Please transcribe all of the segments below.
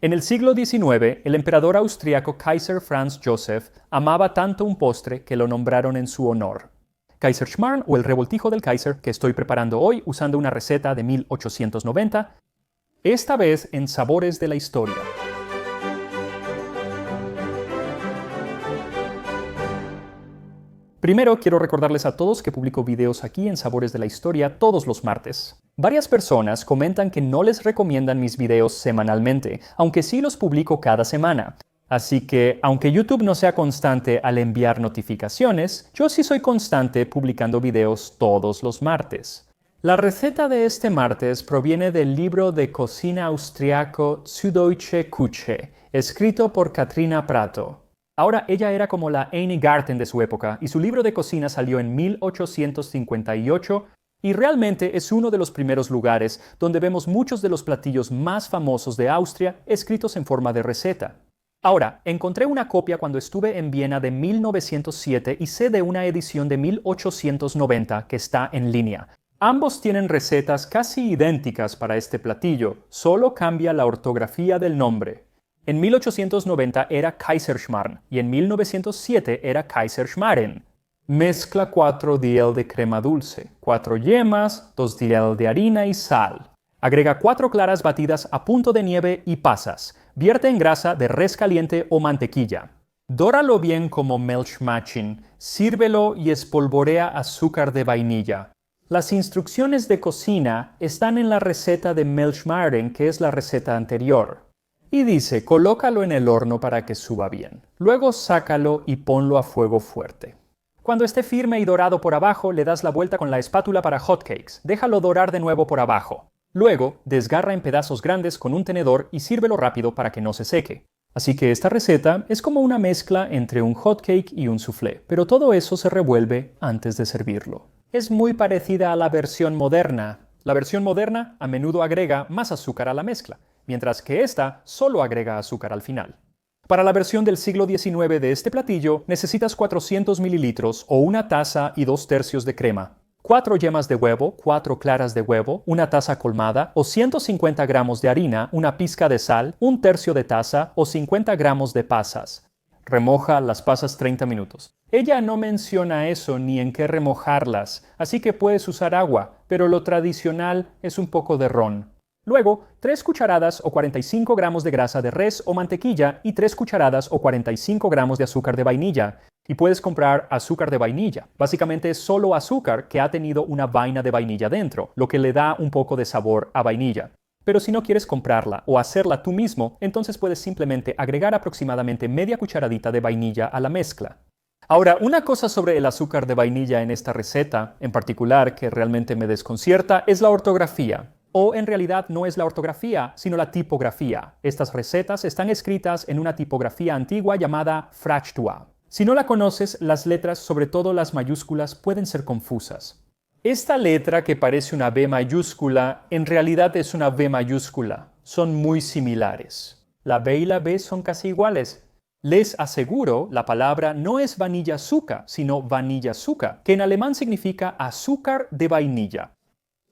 En el siglo XIX, el emperador austriaco Kaiser Franz Joseph amaba tanto un postre que lo nombraron en su honor. Kaiserschmarrn, o el revoltijo del Kaiser, que estoy preparando hoy usando una receta de 1890, esta vez en Sabores de la Historia. Primero, quiero recordarles a todos que publico videos aquí en Sabores de la Historia todos los martes. Varias personas comentan que no les recomiendan mis videos semanalmente, aunque sí los publico cada semana. Así que, aunque YouTube no sea constante al enviar notificaciones, yo sí soy constante publicando videos todos los martes. La receta de este martes proviene del libro de cocina austriaco Süddeutsche Küche, escrito por Katrina Prato. Ahora, ella era como la Annie Garten de su época, y su libro de cocina salió en 1858, y realmente es uno de los primeros lugares donde vemos muchos de los platillos más famosos de Austria escritos en forma de receta. Ahora, encontré una copia cuando estuve en Viena de 1907 y sé de una edición de 1890 que está en línea. Ambos tienen recetas casi idénticas para este platillo, solo cambia la ortografía del nombre. En 1890 era Kaiserschmarrn y en 1907 era Kaiserschmarren. Mezcla 4 DL de crema dulce, 4 yemas, 2 DL de harina y sal. Agrega 4 claras batidas a punto de nieve y pasas. Vierte en grasa de res caliente o mantequilla. Dóralo bien como Mehlschmachin, sírvelo y espolvorea azúcar de vainilla. Las instrucciones de cocina están en la receta de Mehlschmarren, que es la receta anterior. Y dice, colócalo en el horno para que suba bien. Luego sácalo y ponlo a fuego fuerte. Cuando esté firme y dorado por abajo, le das la vuelta con la espátula para hotcakes. Déjalo dorar de nuevo por abajo. Luego, desgarra en pedazos grandes con un tenedor y sírvelo rápido para que no se seque. Así que esta receta es como una mezcla entre un hotcake y un soufflé, pero todo eso se revuelve antes de servirlo. Es muy parecida a la versión moderna. La versión moderna a menudo agrega más azúcar a la mezcla, mientras que esta solo agrega azúcar al final. Para la versión del siglo XIX de este platillo, necesitas 400 mililitros o una taza y 2/3 de crema, 4 yemas de huevo, 4 claras de huevo, una taza colmada o 150 gramos de harina, una pizca de sal, 1/3 de taza o 50 gramos de pasas. Remoja las pasas 30 minutos. Ella no menciona eso ni en qué remojarlas, así que puedes usar agua, pero lo tradicional es un poco de ron. Luego, 3 cucharadas o 45 gramos de grasa de res o mantequilla y 3 cucharadas o 45 gramos de azúcar de vainilla. Y puedes comprar azúcar de vainilla. Básicamente es solo azúcar que ha tenido una vaina de vainilla dentro, lo que le da un poco de sabor a vainilla. Pero si no quieres comprarla o hacerla tú mismo, entonces puedes simplemente agregar aproximadamente media cucharadita de vainilla a la mezcla. Ahora, una cosa sobre el azúcar de vainilla en esta receta, en particular, que realmente me desconcierta, es la ortografía. O en realidad no es la ortografía, sino la tipografía. Estas recetas están escritas en una tipografía antigua llamada Fraktur. Si no la conoces, las letras, sobre todo las mayúsculas, pueden ser confusas. Esta letra que parece una B mayúscula, en realidad es una V mayúscula. Son muy similares. La B y la B son casi iguales. Les aseguro, la palabra no es vanilla-zucker, sino vanilla-zucker, que en alemán significa azúcar de vainilla.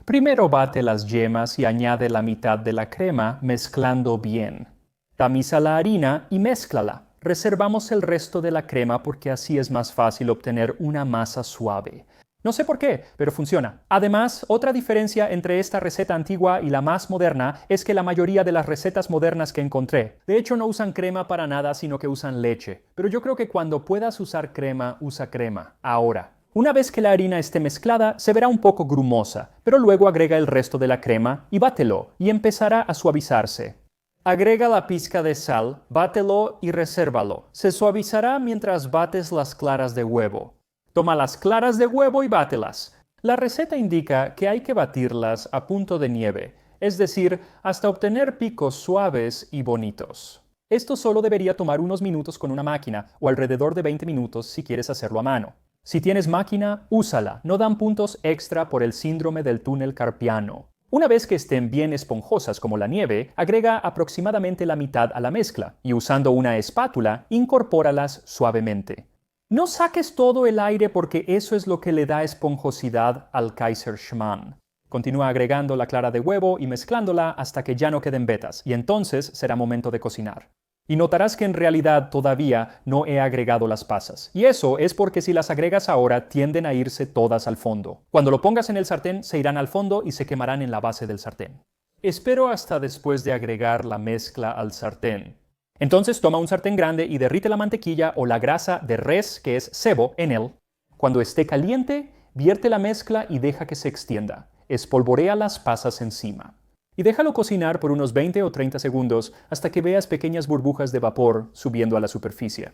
Primero bate las yemas y añade la mitad de la crema, mezclando bien. Tamiza la harina y mézclala. Reservamos el resto de la crema porque así es más fácil obtener una masa suave. No sé por qué, pero funciona. Además, otra diferencia entre esta receta antigua y la más moderna es que la mayoría de las recetas modernas que encontré, de hecho no usan crema para nada, sino que usan leche. Pero yo creo que cuando puedas usar crema, usa crema. Ahora. Una vez que la harina esté mezclada, se verá un poco grumosa, pero luego agrega el resto de la crema y bátelo, y empezará a suavizarse. Agrega la pizca de sal, bátelo y resérvalo. Se suavizará mientras bates las claras de huevo. Toma las claras de huevo y bátelas. La receta indica que hay que batirlas a punto de nieve, es decir, hasta obtener picos suaves y bonitos. Esto solo debería tomar unos minutos con una máquina, o alrededor de 20 minutos si quieres hacerlo a mano. Si tienes máquina, úsala, no dan puntos extra por el síndrome del túnel carpiano. Una vez que estén bien esponjosas como la nieve, agrega aproximadamente la mitad a la mezcla y usando una espátula, incorpóralas suavemente. No saques todo el aire porque eso es lo que le da esponjosidad al Kaiserschmarrn. Continúa agregando la clara de huevo y mezclándola hasta que ya no queden vetas, y entonces será momento de cocinar. Y notarás que en realidad todavía no he agregado las pasas. Y eso es porque si las agregas ahora tienden a irse todas al fondo. Cuando lo pongas en el sartén se irán al fondo y se quemarán en la base del sartén. Espero hasta después de agregar la mezcla al sartén. Entonces toma un sartén grande y derrite la mantequilla o la grasa de res, que es sebo, en él. Cuando esté caliente, vierte la mezcla y deja que se extienda. Espolvorea las pasas encima. Y déjalo cocinar por unos 20 o 30 segundos hasta que veas pequeñas burbujas de vapor subiendo a la superficie.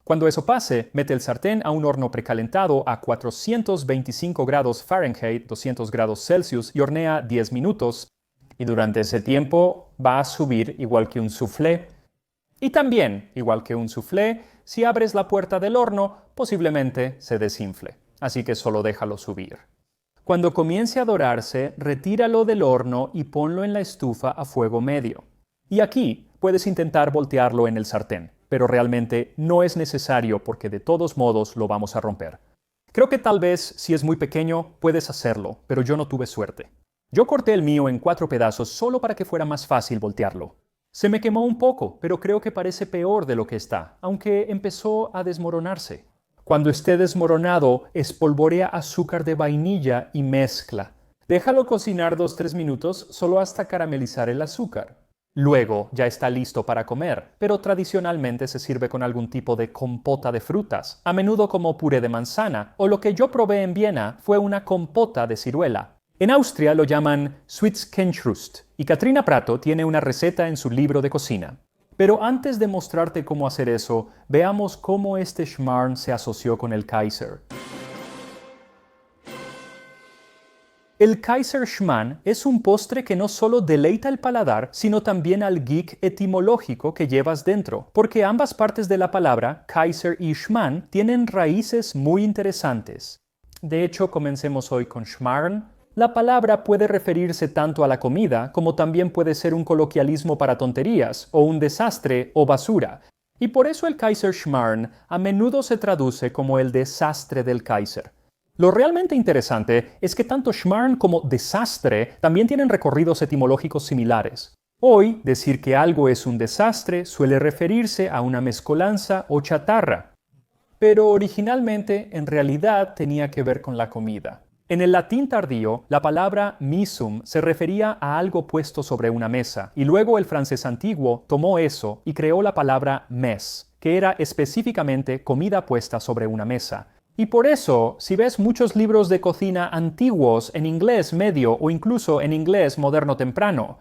Cuando eso pase, mete el sartén a un horno precalentado a 425 grados Fahrenheit, 200 grados Celsius y hornea 10 minutos. Y durante ese tiempo va a subir igual que un soufflé. Y también, igual que un soufflé, si abres la puerta del horno, posiblemente se desinfle. Así que solo déjalo subir. Cuando comience a dorarse, retíralo del horno y ponlo en la estufa a fuego medio. Y aquí puedes intentar voltearlo en el sartén, pero realmente no es necesario porque de todos modos lo vamos a romper. Creo que tal vez, si es muy pequeño, puedes hacerlo, pero yo no tuve suerte. Yo corté el mío en 4 pedazos solo para que fuera más fácil voltearlo. Se me quemó un poco, pero creo que parece peor de lo que está, aunque empezó a desmoronarse. Cuando esté desmoronado, espolvorea azúcar de vainilla y mezcla. Déjalo cocinar 2-3 minutos solo hasta caramelizar el azúcar. Luego ya está listo para comer, pero tradicionalmente se sirve con algún tipo de compota de frutas, a menudo como puré de manzana, o lo que yo probé en Viena fue una compota de ciruela. En Austria lo llaman Schwitzkensrust, y Katrina Prato tiene una receta en su libro de cocina. Pero antes de mostrarte cómo hacer eso, veamos cómo este Schmarrn se asoció con el Kaiser. El Kaiser Schmarrn es un postre que no solo deleita el paladar, sino también al geek etimológico que llevas dentro, porque ambas partes de la palabra, Kaiser y Schmarrn, tienen raíces muy interesantes. De hecho, comencemos hoy con Schmarrn. La palabra puede referirse tanto a la comida como también puede ser un coloquialismo para tonterías, o un desastre o basura. Y por eso el Kaiser Schmarrn a menudo se traduce como el desastre del Kaiser. Lo realmente interesante es que tanto Schmarrn como desastre también tienen recorridos etimológicos similares. Hoy, decir que algo es un desastre suele referirse a una mezcolanza o chatarra. Pero originalmente, en realidad, tenía que ver con la comida. En el latín tardío, la palabra misum se refería a algo puesto sobre una mesa, y luego el francés antiguo tomó eso y creó la palabra mess, que era específicamente comida puesta sobre una mesa. Y por eso, si ves muchos libros de cocina antiguos en inglés medio o incluso en inglés moderno temprano,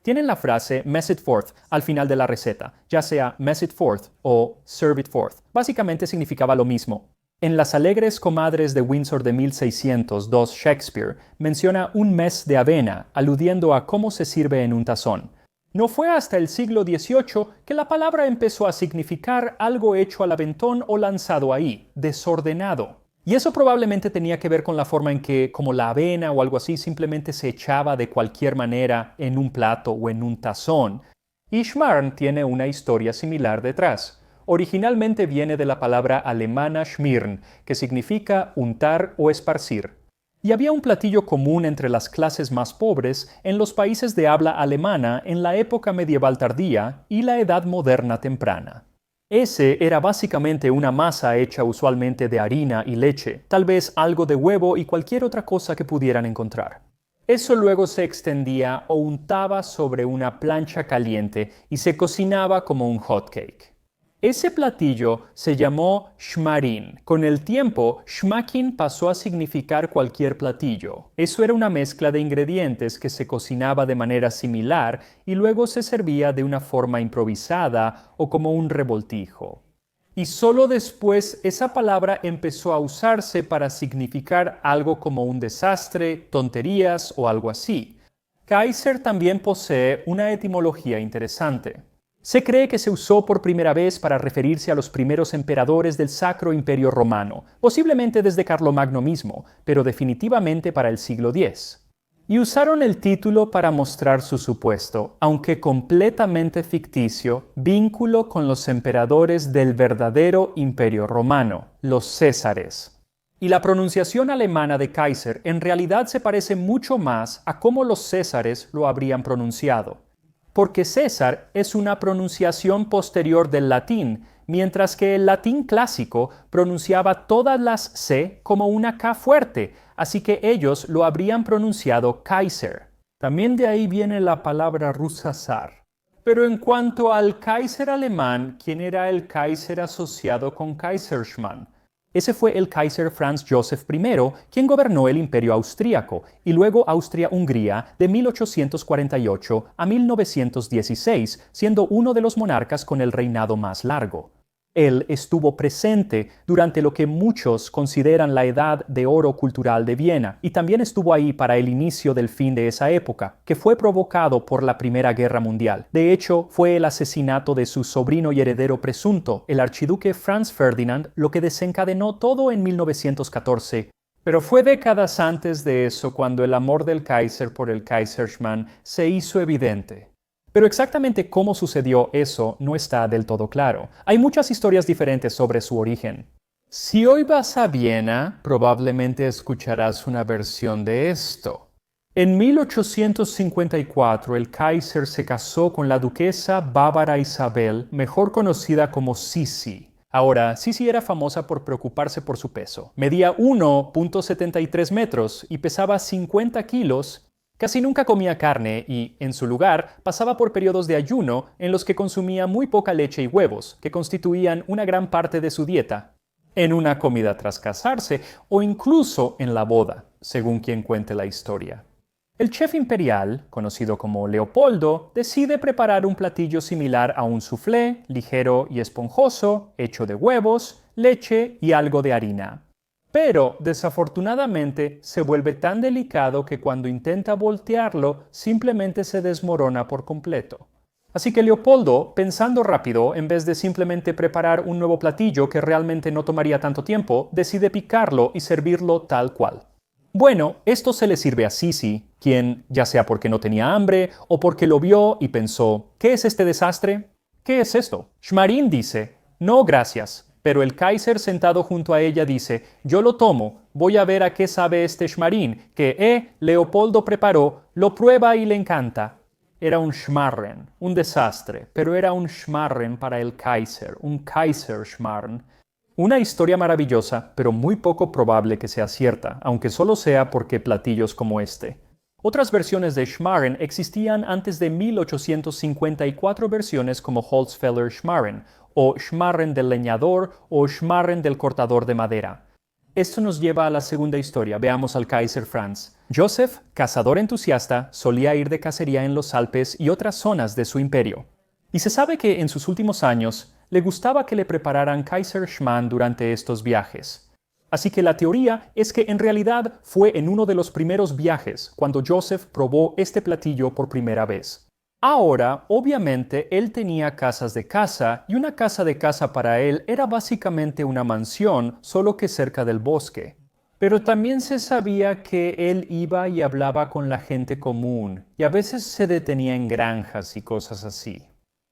tienen la frase mess it forth al final de la receta, ya sea mess it forth o serve it forth. Básicamente significaba lo mismo. En Las Alegres Comadres de Windsor de 1602, Shakespeare menciona un mess de avena, aludiendo a cómo se sirve en un tazón. No fue hasta el siglo XVIII que la palabra empezó a significar algo hecho al aventón o lanzado ahí, desordenado. Y eso probablemente tenía que ver con la forma en que, como la avena o algo así, simplemente se echaba de cualquier manera en un plato o en un tazón. Y Schmarrn tiene una historia similar detrás. Originalmente viene de la palabra alemana schmieren, que significa untar o esparcir. Y había un platillo común entre las clases más pobres en los países de habla alemana en la época medieval tardía y la edad moderna temprana. Ese era básicamente una masa hecha usualmente de harina y leche, tal vez algo de huevo y cualquier otra cosa que pudieran encontrar. Eso luego se extendía o untaba sobre una plancha caliente y se cocinaba como un hot cake. Ese platillo se llamó Schmarin. Con el tiempo, Schmacken pasó a significar cualquier platillo. Eso era una mezcla de ingredientes que se cocinaba de manera similar y luego se servía de una forma improvisada o como un revoltijo. Y solo después esa palabra empezó a usarse para significar algo como un desastre, tonterías o algo así. Kaiser también posee una etimología interesante. Se cree que se usó por primera vez para referirse a los primeros emperadores del Sacro Imperio Romano, posiblemente desde Carlomagno mismo, pero definitivamente para el siglo X. Y usaron el título para mostrar su supuesto, aunque completamente ficticio, vínculo con los emperadores del verdadero Imperio Romano, los Césares. Y la pronunciación alemana de Kaiser en realidad se parece mucho más a cómo los césares lo habrían pronunciado. Porque César es una pronunciación posterior del latín, mientras que el latín clásico pronunciaba todas las C como una K fuerte, así que ellos lo habrían pronunciado Kaiser. También de ahí viene la palabra rusa zar. Pero en cuanto al Kaiser alemán, ¿quién era el Kaiser asociado con Kaiserschmarrn? Ese fue el Kaiser Franz Joseph I, quien gobernó el Imperio Austríaco y luego Austria-Hungría de 1848 a 1916, siendo uno de los monarcas con el reinado más largo. Él estuvo presente durante lo que muchos consideran la edad de oro cultural de Viena y también estuvo ahí para el inicio del fin de esa época, que fue provocado por la Primera Guerra Mundial. De hecho, fue el asesinato de su sobrino y heredero presunto, el archiduque Franz Ferdinand, lo que desencadenó todo en 1914. Pero fue décadas antes de eso cuando el amor del Kaiser por el Kaiserschmarrn se hizo evidente. Pero exactamente cómo sucedió eso no está del todo claro. Hay muchas historias diferentes sobre su origen. Si hoy vas a Viena, probablemente escucharás una versión de esto. En 1854, el Kaiser se casó con la duquesa bávara Isabel, mejor conocida como Sisi. Ahora, Sisi era famosa por preocuparse por su peso. Medía 1,73 metros y pesaba 50 kilos. Casi nunca comía carne y, en su lugar, pasaba por periodos de ayuno en los que consumía muy poca leche y huevos, que constituían una gran parte de su dieta, en una comida tras casarse o incluso en la boda, según quien cuente la historia. El chef imperial, conocido como Leopoldo, decide preparar un platillo similar a un soufflé, ligero y esponjoso, hecho de huevos, leche y algo de harina. Pero, desafortunadamente, se vuelve tan delicado que cuando intenta voltearlo, simplemente se desmorona por completo. Así que Leopoldo, pensando rápido, en vez de simplemente preparar un nuevo platillo que realmente no tomaría tanto tiempo, decide picarlo y servirlo tal cual. Bueno, esto se le sirve a Sisi, quien, ya sea porque no tenía hambre o porque lo vio y pensó, ¿qué es este desastre? ¿Qué es esto? Schmarin dice, no gracias. Pero el Kaiser sentado junto a ella dice, yo lo tomo, voy a ver a qué sabe este Schmarin, que Leopoldo preparó, lo prueba y le encanta. Era un Schmarren, un desastre, pero era un Schmarren para el Kaiser, un Kaiserschmarrn. Una historia maravillosa, pero muy poco probable que sea cierta, aunque solo sea porque platillos como este. Otras versiones de Schmarren existían antes de 1854 versiones como Holzfäller Schmarren, o Schmarren del leñador o Schmarren del cortador de madera. Esto nos lleva a la segunda historia. Veamos al Kaiser Franz. Joseph, cazador entusiasta, solía ir de cacería en los Alpes y otras zonas de su imperio. Y se sabe que en sus últimos años le gustaba que le prepararan Kaiserschmarrn durante estos viajes. Así que la teoría es que en realidad fue en uno de los primeros viajes cuando Joseph probó este platillo por primera vez. Ahora, obviamente, él tenía casas de caza y una casa de caza para él era básicamente una mansión, solo que cerca del bosque. Pero también se sabía que él iba y hablaba con la gente común y a veces se detenía en granjas y cosas así.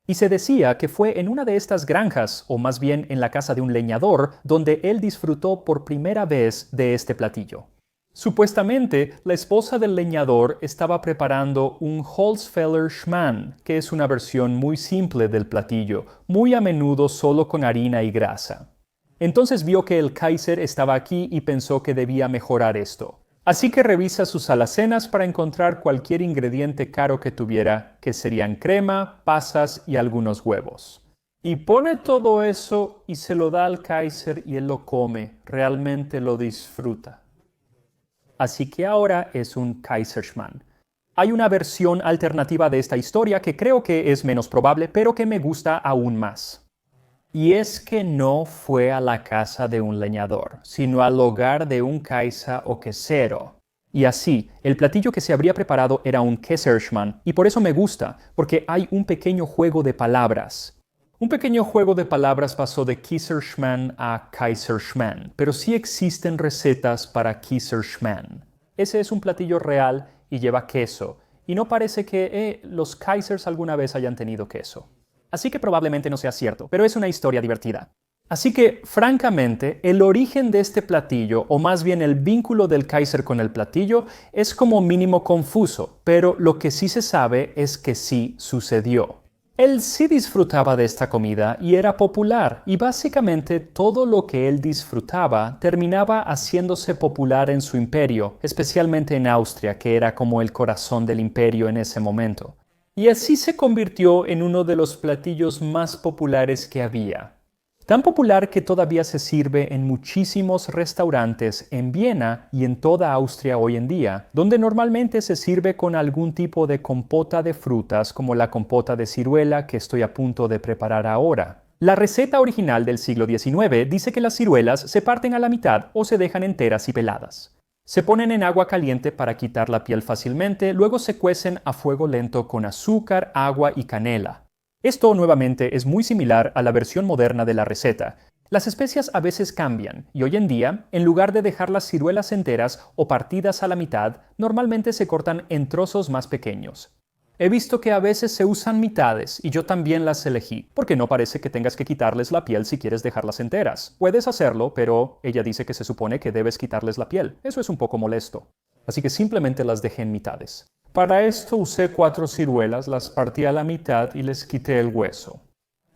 Y se decía que fue en una de estas granjas, o más bien en la casa de un leñador, donde él disfrutó por primera vez de este platillo. Supuestamente, la esposa del leñador estaba preparando un Holzfäller Schmarrn, que es una versión muy simple del platillo, muy a menudo solo con harina y grasa. Entonces vio que el Kaiser estaba aquí y pensó que debía mejorar esto. Así que revisa sus alacenas para encontrar cualquier ingrediente caro que tuviera, que serían crema, pasas y algunos huevos. Y pone todo eso y se lo da al Kaiser y él lo come, realmente lo disfruta. Así que ahora es un Kaiserschmarrn. Hay una versión alternativa de esta historia que creo que es menos probable, pero que me gusta aún más. Y es que no fue a la casa de un leñador, sino al hogar de un Kaiser o quesero. Y así, el platillo que se habría preparado era un Kaiserschmarrn, y por eso me gusta, porque hay un pequeño juego de palabras. Un pequeño juego de palabras pasó de Kaiserschmarrn a Kaiserschmarrn, pero sí existen recetas para Kaiserschmarrn. Ese es un platillo real y lleva queso, y no parece que los Kaisers alguna vez hayan tenido queso. Así que probablemente no sea cierto, pero es una historia divertida. Así que, francamente, el origen de este platillo, o más bien el vínculo del Kaiser con el platillo, es como mínimo confuso, pero lo que sí se sabe es que sí sucedió. Él sí disfrutaba de esta comida y era popular, y básicamente todo lo que él disfrutaba terminaba haciéndose popular en su imperio, especialmente en Austria, que era como el corazón del imperio en ese momento. Y así se convirtió en uno de los platillos más populares que había. Tan popular que todavía se sirve en muchísimos restaurantes en Viena y en toda Austria hoy en día, donde normalmente se sirve con algún tipo de compota de frutas como la compota de ciruela que estoy a punto de preparar ahora. La receta original del siglo XIX dice que las ciruelas se parten a la mitad o se dejan enteras y peladas. Se ponen en agua caliente para quitar la piel fácilmente, luego se cuecen a fuego lento con azúcar, agua y canela. Esto nuevamente es muy similar a la versión moderna de la receta. Las especias a veces cambian y hoy en día, en lugar de dejar las ciruelas enteras o partidas a la mitad, normalmente se cortan en trozos más pequeños. He visto que a veces se usan mitades y yo también las elegí, porque no parece que tengas que quitarles la piel si quieres dejarlas enteras. Puedes hacerlo, pero ella dice que se supone que debes quitarles la piel. Eso es un poco molesto. Así que simplemente las dejé en mitades. Para esto usé 4 ciruelas, las partí a la mitad y les quité el hueso.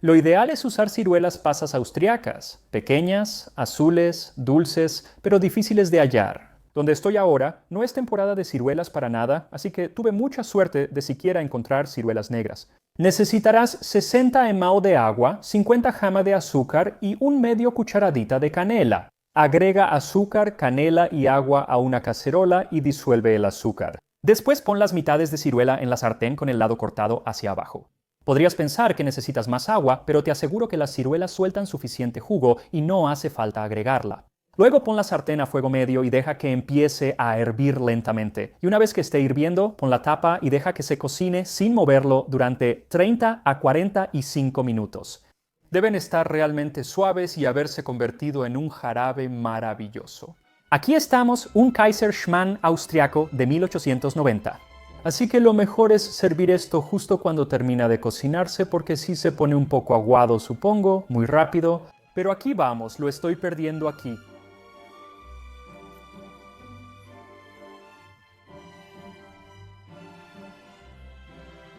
Lo ideal es usar ciruelas pasas austriacas, pequeñas, azules, dulces, pero difíciles de hallar. Donde estoy ahora no es temporada de ciruelas para nada, así que tuve mucha suerte de siquiera encontrar ciruelas negras. Necesitarás 60 ml de agua, 50 jama de azúcar y un medio cucharadita de canela. Agrega azúcar, canela y agua a una cacerola y disuelve el azúcar. Después pon las mitades de ciruela en la sartén con el lado cortado hacia abajo. Podrías pensar que necesitas más agua, pero te aseguro que las ciruelas sueltan suficiente jugo y no hace falta agregarla. Luego pon la sartén a fuego medio y deja que empiece a hervir lentamente. Y una vez que esté hirviendo, pon la tapa y deja que se cocine sin moverlo durante 30 a 45 minutos. Deben estar realmente suaves y haberse convertido en un jarabe maravilloso. Aquí estamos, un Kaiser Schmarrn austriaco de 1890. Así que lo mejor es servir esto justo cuando termina de cocinarse porque sí se pone un poco aguado, supongo, muy rápido. Pero aquí vamos, lo estoy perdiendo aquí.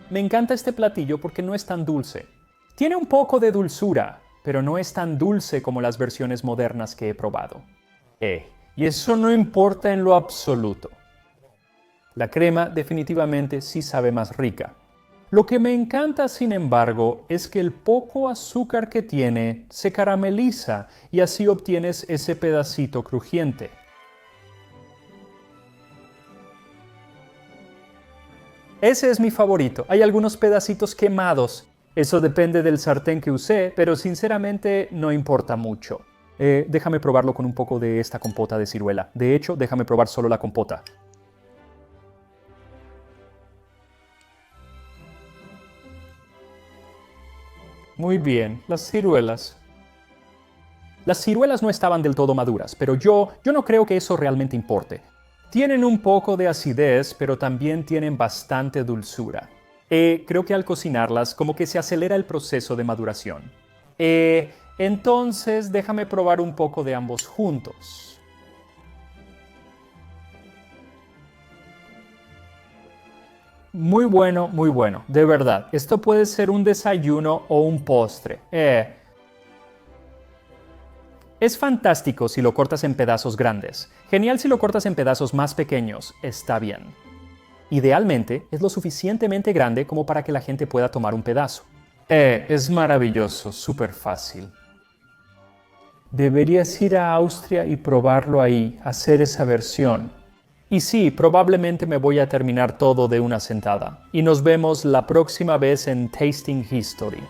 Me encanta este platillo porque no es tan dulce. Tiene un poco de dulzura, pero no es tan dulce como las versiones modernas que he probado. Y eso no importa en lo absoluto. La crema definitivamente sí sabe más rica. Lo que me encanta, sin embargo, es que el poco azúcar que tiene se carameliza y así obtienes ese pedacito crujiente. Ese es mi favorito. Hay algunos pedacitos quemados. Eso depende del sartén que usé, pero sinceramente no importa mucho. Déjame probarlo con un poco de esta compota de ciruela. De hecho, déjame probar solo la compota. Muy bien, las ciruelas. Las ciruelas no estaban del todo maduras, pero yo no creo que eso realmente importe. Tienen un poco de acidez, pero también tienen bastante dulzura. Creo que al cocinarlas, como que se acelera el proceso de maduración. Entonces, déjame probar un poco de ambos juntos. Muy bueno, de verdad. Esto puede ser un desayuno o un postre. Es fantástico si lo cortas en pedazos grandes. Genial si lo cortas en pedazos más pequeños. Está bien. Idealmente, es lo suficientemente grande como para que la gente pueda tomar un pedazo. Es maravilloso, súper fácil. Deberías ir a Austria y probarlo ahí, hacer esa versión. Y sí, probablemente me voy a terminar todo de una sentada. Y nos vemos la próxima vez en Tasting History.